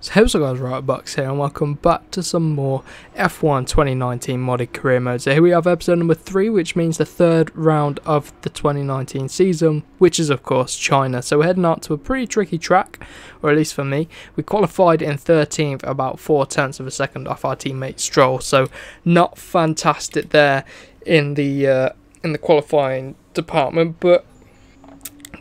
So hey what's up guys, Bucks here and welcome back to some more F1 2019 modded career mode. So here we have episode number 3, which means the third round of the 2019 season, which is of course China. So we're heading out to a pretty tricky track, or at least for me. We qualified in 13th, about 0.4 of a second off our teammate Stroll, so not fantastic there in the qualifying department, but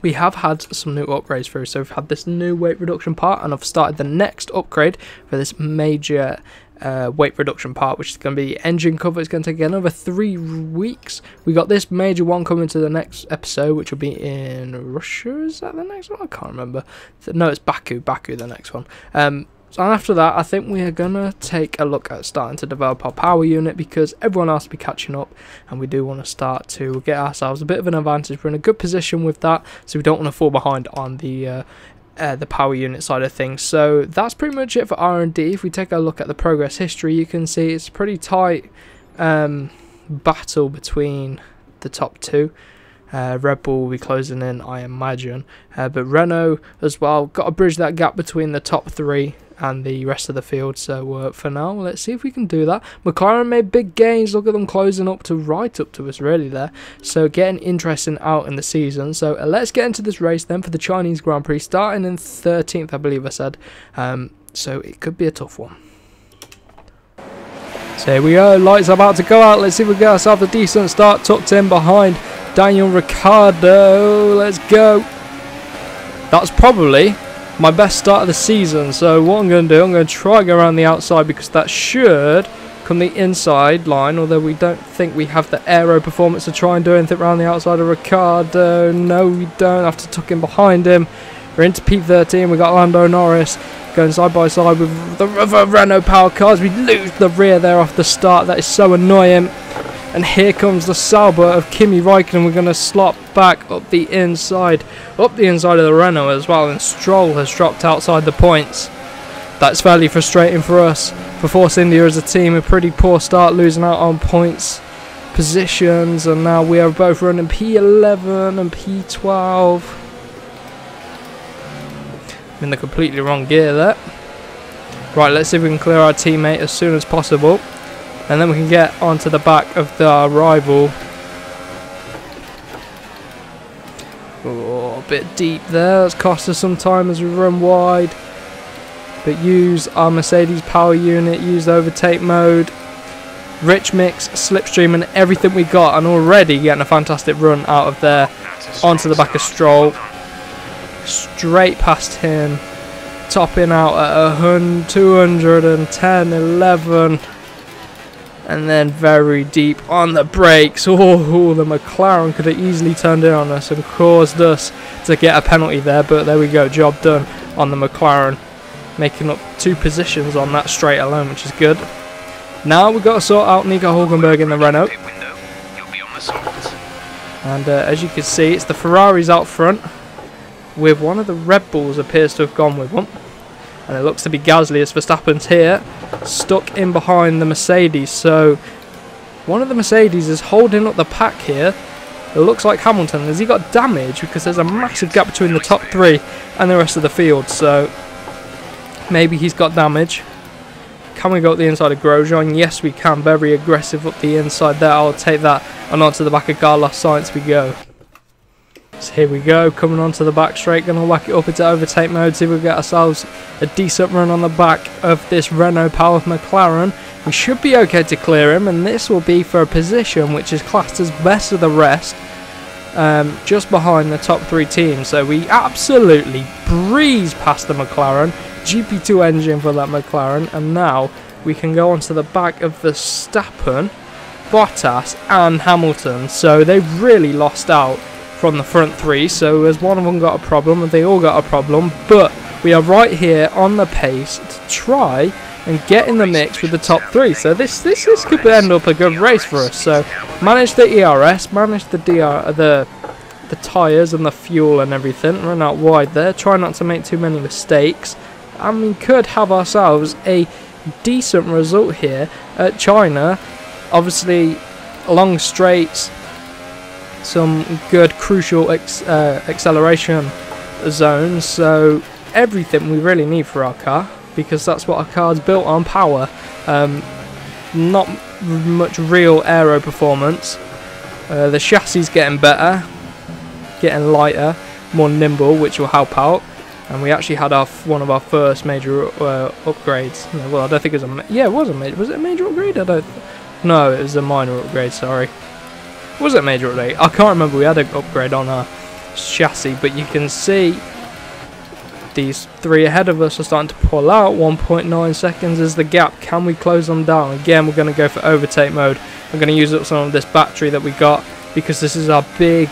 we have had some new upgrades through. So we've had this new weight reduction part, and I've started the next upgrade for this major weight reduction part, which is going to be engine cover. It's going to take another 3 weeks. We got this major one coming to the next episode, which will be in Russia. Is that the next one? I can't remember. No, it's Baku the next one. So after that, I think we are going to take a look at starting to develop our power unit, because everyone else will be catching up, and we do want to start to get ourselves a bit of an advantage. We're in a good position with that, so we don't want to fall behind on the power unit side of things. So that's pretty much it for R&D. If we take a look at the progress history, you can see it's a pretty tight battle between the top two. Red Bull will be closing in, I imagine, but Renault as well, got to bridge that gap between the top 3 and the rest of the field. So for now, let's see if we can do that. McLaren made big gains. Look at them closing up to right up to us really there, so getting interesting out in the season. So let's get into this race then for the Chinese Grand Prix, starting in 13th, I believe I said. So it could be a tough one. So here we go, lights are about to go out. Let's see if we get ourselves a decent start, tucked in behind Daniel Ricciardo. Let's go. That's probably my best start of the season. So what I'm going to do, I'm going to try and go around the outside, because that should come the inside line, although we don't think we have the aero performance to try and do anything around the outside of Ricciardo. No, we don't. Have to tuck in behind him. We're into P13. We got Lando Norris going side by side with the other Renault power cars. We lose the rear there off the start. That is so annoying. And here comes the Sauber of Kimi Raikkonen. We're going to slot back up the inside of the Renault as well. And Stroll has dropped outside the points. That's fairly frustrating for us. For Force India as a team, a pretty poor start, losing out on points, positions. And now we are both running P11 and P12. I'm in the completely wrong gear there. Right, let's see if we can clear our teammate as soon as possible, and then we can get onto the back of our rival. Oh, a bit deep there. That's cost us some time as we run wide. But use our Mercedes power unit, use the overtake mode, rich mix, slipstream, and everything we got, and already getting a fantastic run out of there onto the back of Stroll. Straight past him, topping out at 210, 11. And then very deep on the brakes. Oh, the McLaren could have easily turned in on us and caused us to get a penalty there. But there we go, job done on the McLaren. Making up 2 positions on that straight alone, which is good. Now we've got to sort out Nico Hulkenberg in the Renault. And as you can see, it's the Ferraris out front, with one of the Red Bulls appears to have gone with one. And it looks to be Gasly as Verstappen's here, stuck in behind the Mercedes. So one of the Mercedes is holding up the pack here. It looks like Hamilton. Has he got damage? Because there's a massive gap between the top 3 and the rest of the field. So maybe he's got damage. Can we go up the inside of Grosjean? Yes, we can. Very aggressive up the inside there. I'll take that. And onto the back of Carlos Sainz we go. So here we go, coming onto the back straight, going to whack it up into overtake mode, see if we get ourselves a decent run on the back of this Renault powered McLaren. We should be okay to clear him, and this will be for a position which is classed as best of the rest, just behind the top 3 teams. So we absolutely breeze past the McLaren, GP2 engine for that McLaren, and now we can go onto the back of Verstappen, Bottas and Hamilton. So they've really lost out from the front 3, so as one of them got a problem, and they all got a problem, but we are right here on the pace to try and get in the mix with the top 3. So this could end up a good race for us. So manage the ERS, manage the the tyres and the fuel and everything, run out wide there, try not to make too many mistakes, and we could have ourselves a decent result here at China. Obviously long straights, some good crucial acceleration zones, so everything we really need for our car. because that's what our car's built on, power. Not much real aero performance. The chassis is getting better, getting lighter, more nimble, which will help out. And we actually had one of our first major upgrades. Well, I don't think it was it was a major. Was it a major upgrade? No, it was a minor upgrade. Sorry. Was it a major upgrade? I can't remember. We had an upgrade on our chassis, but you can see these three ahead of us are starting to pull out. 1.9 seconds is the gap. Can we close them down? Again, we're going to go for overtake mode. I'm going to use up some of this battery that we got, because this is our big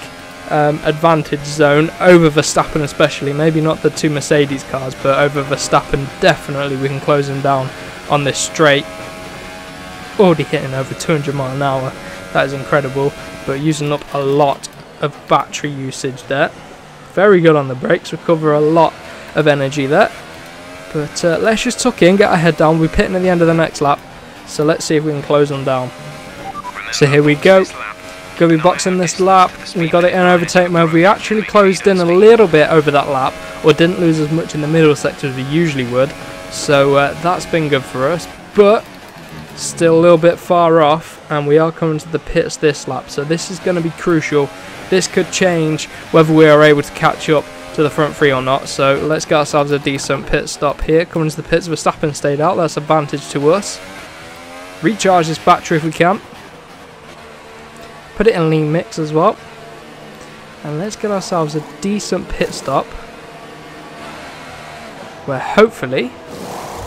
advantage zone over Verstappen, especially. Maybe not the two Mercedes cars, but over Verstappen definitely we can close him down on this straight. Already hitting over 200 miles an hour. That is incredible, but using up a lot of battery usage there. Very good on the brakes, recover a lot of energy there. But let's just tuck in, get our head down. We're pitting at the end of the next lap, so let's see if we can close them down. So here we go. Going to be boxing this lap. We got it in overtake mode. We actually closed in a little bit over that lap, or didn't lose as much in the middle sector as we usually would. So that's been good for us, but still a little bit far off, and we are coming to the pits this lap. So this is going to be crucial. This could change whether we are able to catch up to the front three or not. So let's get ourselves a decent pit stop here. Coming to the pits, Verstappen stayed out. That's advantage to us. Recharge this battery if we can. Put it in lean mix as well. And let's get ourselves a decent pit stop, where hopefully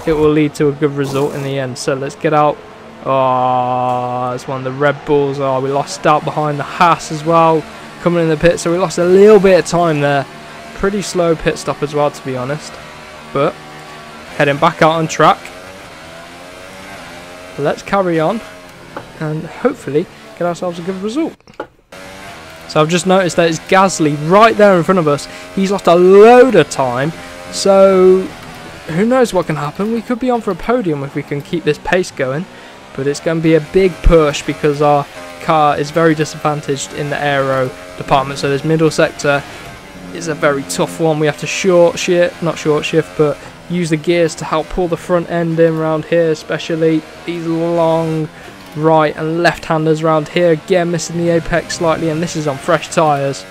it will lead to a good result in the end. So let's get out. Oh, it's one of the Red Bulls. Oh, we lost out behind the Haas as well, coming in the pit. So we lost a little bit of time there. Pretty slow pit stop as well, to be honest. But heading back out on track. Let's carry on and hopefully get ourselves a good result. So I've just noticed that it's Gasly right there in front of us. He's lost a load of time, so who knows what can happen. We could be on for a podium if we can keep this pace going, but it's going to be a big push because our car is very disadvantaged in the aero department. So this middle sector is a very tough one. We have to not short shift, but use the gears to help pull the front end in around here, especially these long right and left handers around here. Again, missing the apex slightly, and this is on fresh tyres,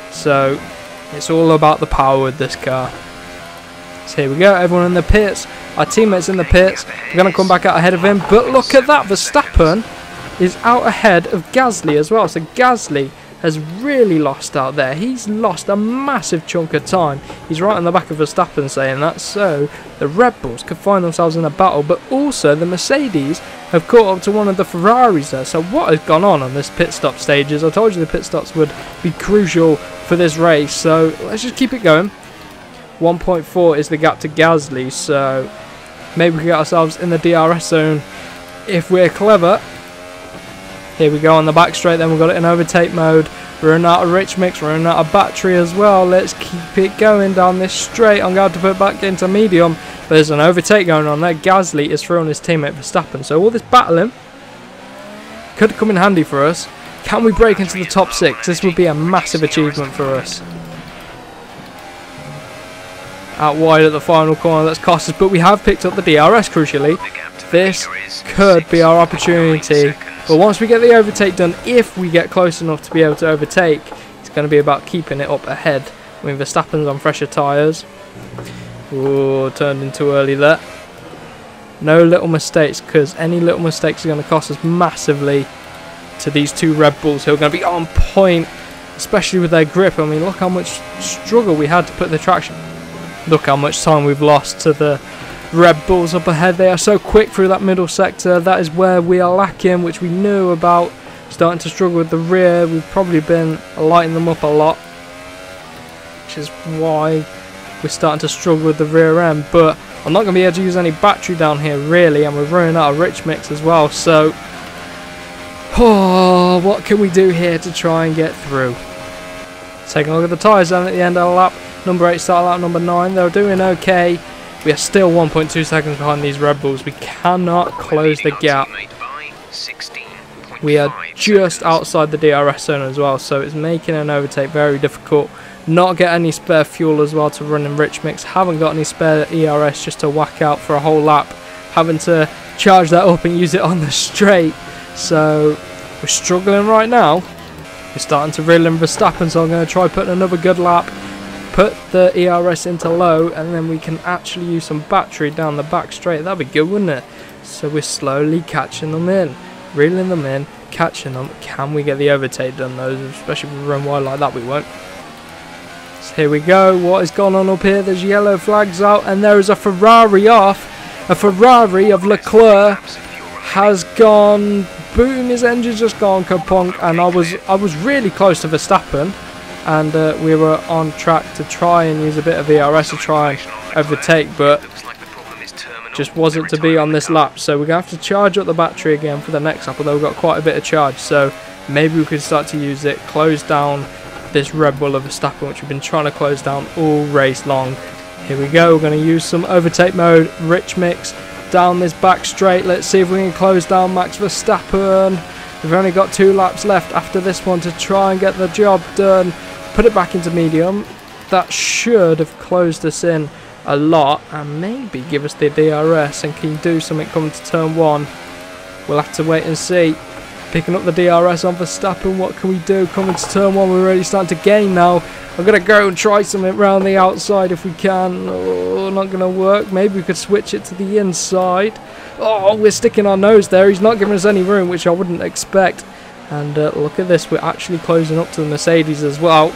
so it's all about the power with this car. So here we go, everyone in the pits, our teammates in the pits. We're going to come back out ahead of him, but look at that, Verstappen is out ahead of Gasly as well. So Gasly has really lost out there. He's lost a massive chunk of time. He's right on the back of Verstappen saying that, so the Red Bulls could find themselves in a battle, but also the Mercedes have caught up to one of the Ferraris there. So what has gone on this pit stop stages? I told you the pit stops would be crucial for this race, so let's just keep it going. 1.4 is the gap to Gasly, so maybe we can get ourselves in the DRS zone if we're clever. Here we go on the back straight, then we've got it in overtake mode. We're running out of rich mix, we're running out of battery as well. Let's keep it going down this straight. I'm going to put it back into medium. There's an overtake going on there. Gasly is throwing his teammate Verstappen. So all this battling could come in handy for us. Can we break into the top 6? This would be a massive achievement for us. Out wide at the final corner, that's cost us, but we have picked up the DRS crucially. This could be our opportunity. But once we get the overtake done, if we get close enough to be able to overtake, it's going to be about keeping it up ahead. I mean, Verstappen's on fresher tyres. Ooh, turned in too early there. No little mistakes, because any little mistakes are going to cost us massively to these two Red Bulls who are going to be on point, especially with their grip. I mean, look how much struggle we had to put the traction. Look how much time we've lost to the Red Bulls up ahead. They are so quick through that middle sector. That is where we are lacking, which we knew about. Starting to struggle with the rear. We've probably been lighting them up a lot, which is why we're starting to struggle with the rear end. But I'm not going to be able to use any battery down here really, and we're running out of rich mix as well. So what can we do here to try and get through? Taking a look at the tyres down at the end of the lap. Number 8 started out number 9. They're doing okay. We are still 1.2 seconds behind these Red Bulls. We cannot close the gap. We are just outside the DRS zone as well, so it's making an overtake very difficult. Not get any spare fuel as well to run in rich mix. Haven't got any spare ERS just to whack out for a whole lap. Having to charge that up and use it on the straight. So we're struggling right now. We're starting to reel in Verstappen, so I'm going to try putting another good lap. Put the ERS into low, and then we can actually use some battery down the back straight. That'd be good, wouldn't it? So we're slowly catching them in. Reeling them in, catching them. Can we get the overtake done though? Especially if we run wide like that, we won't. So here we go. What is going on up here? There's yellow flags out, and there is a Ferrari off. A Ferrari of Leclerc has gone boom. His engine's just gone kapunk, and I was really close to Verstappen, and we were on track to try and use a bit of ERS to try and overtake, but just wasn't to be on this lap. So we're going to have to charge up the battery again for the next lap, although we've got quite a bit of charge, so maybe we could start to use it, close down this Red Bull of Verstappen, which we've been trying to close down all race long. Here we go. We're going to use some overtake mode, rich mix, down this back straight. Let's see if we can close down Max Verstappen. We've only got 2 laps left after this one to try and get the job done. Put it back into medium. That should have closed us in a lot and maybe give us the DRS and can do something coming to turn 1. We'll have to wait and see. Picking up the DRS on Verstappen, what can we do? Coming to turn 1, we're really starting to gain now. I'm going to go and try something round the outside if we can. Oh, not going to work. Maybe we could switch it to the inside. Oh, we're sticking our nose there. He's not giving us any room, which I wouldn't expect. And look at this, we're actually closing up to the Mercedes as well.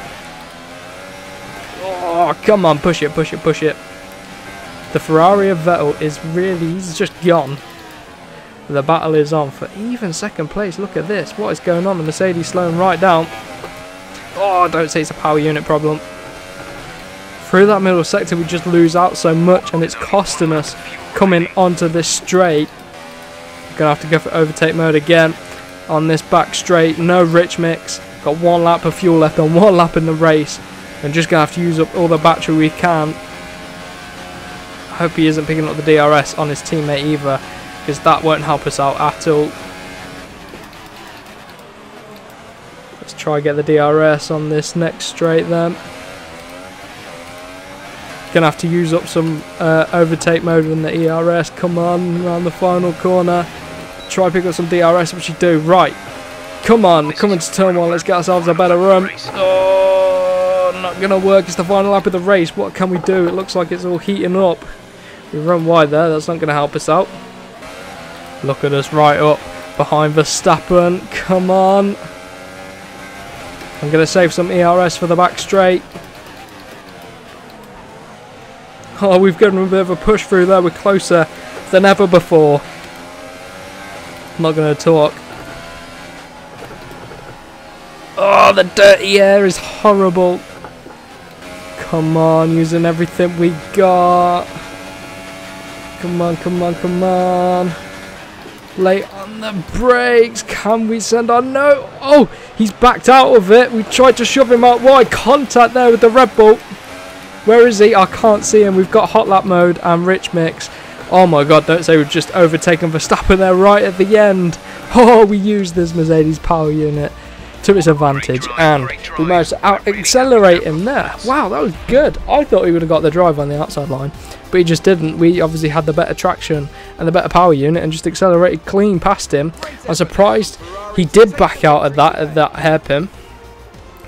Oh, come on, push it, push it, push it. The Ferrari of Vettel is really, he's just gone. The battle is on for even second place. Look at this. What is going on? The Mercedes slowing right down. Oh, don't say it's a power unit problem. Through that middle sector, we just lose out so much, and it's costing us coming onto this straight. We're going to have to go for overtake mode again on this back straight. No rich mix. Got 1 lap of fuel left on 1 lap in the race. And just going to have to use up all the battery we can. I hope he isn't picking up the DRS on his teammate either, because that won't help us out at all. Let's try get the DRS on this next straight then. Gonna have to use up some overtake mode in the ERS. Come on, around the final corner. Try pick up some DRS, which you do. Right. Come on, come into turn 1. Let's get ourselves a better run. Oh, not gonna work. It's the final lap of the race. What can we do? It looks like it's all heating up. We run wide there. That's not gonna help us out. Look at us right up behind Verstappen. Come on. I'm going to save some ERS for the back straight. Oh, we've given him a bit of a push through there. We're closer than ever before. I'm not going to talk. Oh, the dirty air is horrible. Come on, using everything we got. Come on, come on, come on. Late on the brakes. Can we send our no? Oh, he's backed out of it. We tried to shove him out wide. Contact there with the Red Bull. Where is he? I can't see him. We've got hot lap mode and rich mix. Oh my god, don't say we've just overtaken Verstappen there right at the end. Oh, we used this Mercedes power unit to its advantage, and we managed to out-accelerate him there. Wow, that was good. I thought he would have got the drive on the outside line, but he just didn't. We obviously had the better traction and the better power unit and just accelerated clean past him. I'm surprised he did back out at that hairpin.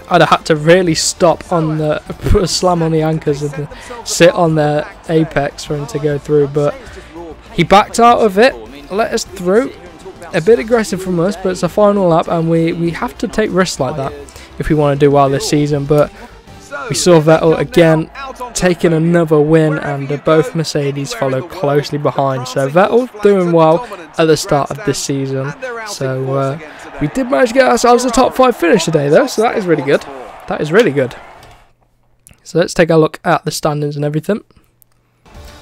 I'd have had to really stop on the put a slam on the anchors and sit on their apex for him to go through, but he backed out of it, let us through. A bit aggressive from us, but it's a final lap, and we have to take risks like that if we want to do well this season. But we saw Vettel again taking another win, and both Mercedes followed closely behind. So Vettel doing well at the start of this season. So we did manage to get ourselves a top 5 finish today, though, so that is really good. That is really good. So let's take a look at the standings and everything.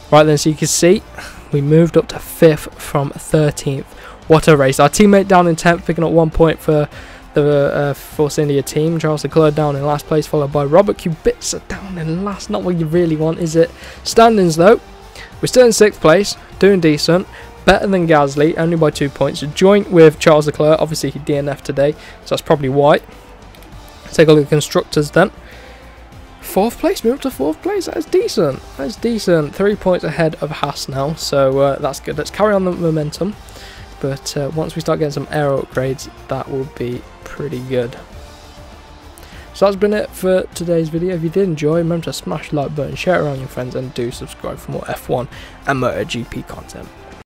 Right then, so you can see we moved up to 5th from 13th. What a race. Our teammate down in 10th, picking up 1 point for the Force India team. Charles Leclerc down in last place, followed by Robert Kubica down in last. Not what you really want, is it? Standings, though. We're still in 6th place, doing decent. Better than Gasly, only by 2 points. Joint with Charles Leclerc. Obviously, he DNF'd today, so that's probably why. Let's take a look at the constructors then. 4th place, move up to 4th place. That is decent. That is decent. 3 points ahead of Haas now, so that's good. Let's carry on the momentum. But once we start getting some aero upgrades, that will be pretty good. So that's been it for today's video. If you did enjoy, remember to smash the like button, share it around your friends, and do subscribe for more F1 and MotoGP content.